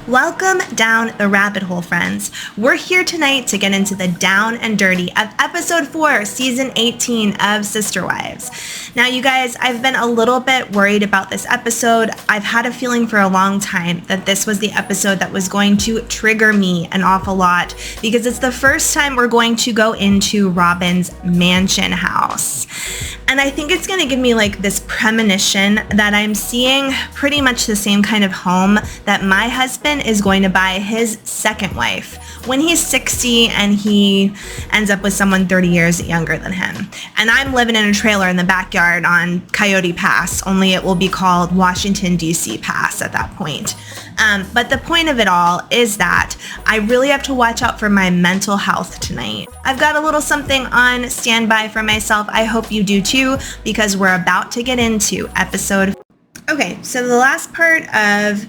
Welcome down the rabbit hole, friends. We're here tonight to get into the down and dirty of episode 4, season 18 of Sisterwives. Now, you guys, I've been a little bit worried about this episode. I've had a feeling for a long time that this was the episode that was going to trigger me an awful lot because it's the first time we're going to go into Robin's mansion house. And I think it's going to give me like this premonition that I'm seeing pretty much the same kind of home that my husband is going to buy his second wife when he's 60 and he ends up with someone 30 years younger than him. And I'm living in a trailer in the backyard on Coyote Pass, only it will be called Washington, D.C. Pass at that point. But the point of it all is that I really have to watch out for my mental health tonight. I've got a little something on standby for myself. I hope you do too, because we're about to get into episode. Okay, so the last part of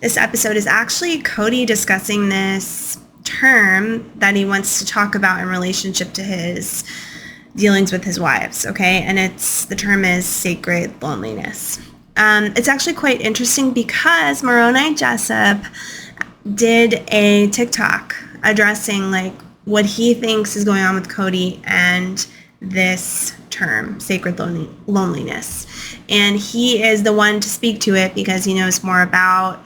this episode is actually Cody discussing this term that he wants to talk about in relationship to his dealings with his wives, okay? And the term is sacred loneliness. It's actually quite interesting because Moroni Jessup did a TikTok addressing like what he thinks is going on with Cody and this term, sacred loneliness. And he is the one to speak to it because he knows more about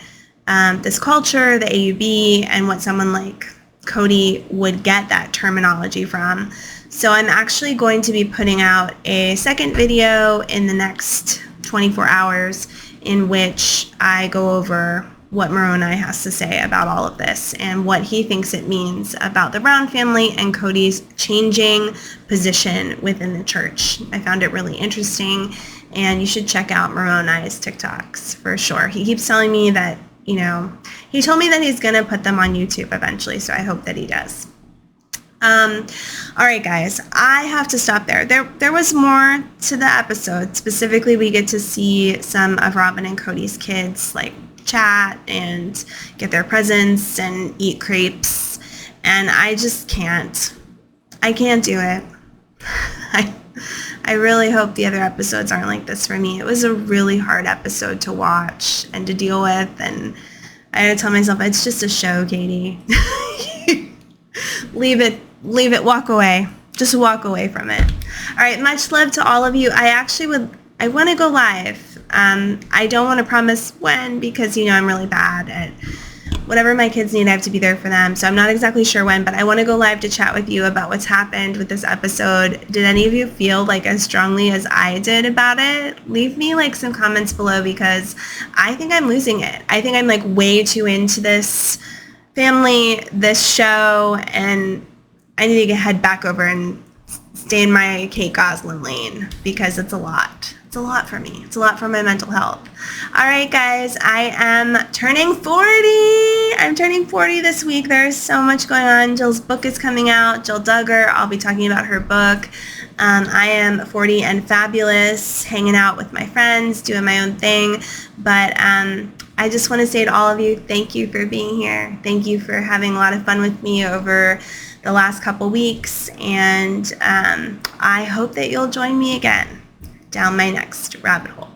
this culture, the AUB, and what someone like Cody would get that terminology from. So I'm actually going to be putting out a second video in the next 24 hours in which I go over what Moroni has to say about all of this and what he thinks it means about the Brown family and Cody's changing position within the church. I found it really interesting, and you should check out Moroni's TikToks for sure. He keeps telling me that, he told me that he's going to put them on YouTube eventually, so I hope that he does. All right, guys, I have to stop there. There was more to the episode. Specifically, we get to see some of Robin and Cody's kids, like, chat and get their presents and eat crepes, and I just can't. I can't do it. I really hope the other episodes aren't like this for me. It was a really hard episode to watch and to deal with, and I had to tell myself, it's just a show, Katie. Leave it, walk away. Just walk away from it. All right, much love to all of you. I want to go live. I don't want to promise when because, I'm really bad at whatever my kids need. I have to be there for them. So I'm not exactly sure when, but I want to go live to chat with you about what's happened with this episode. Did any of you feel like as strongly as I did about it? Leave me like some comments below because I think I'm losing it. I think I'm like way too into this family, this show, and I need to head back over and stay in my Kate Goslin lane because it's a lot. It's a lot for me. It's a lot for my mental health. All right, guys, I am turning 40. I'm turning 40 this week. There's so much going on. Jill's book is coming out. Jill Duggar. I'll be talking about her book. I am 40 and fabulous, hanging out with my friends, doing my own thing. But I just want to say to all of you, thank you for being here. Thank you for having a lot of fun with me over the last couple weeks. And I hope that you'll join me again down my next rabbit hole.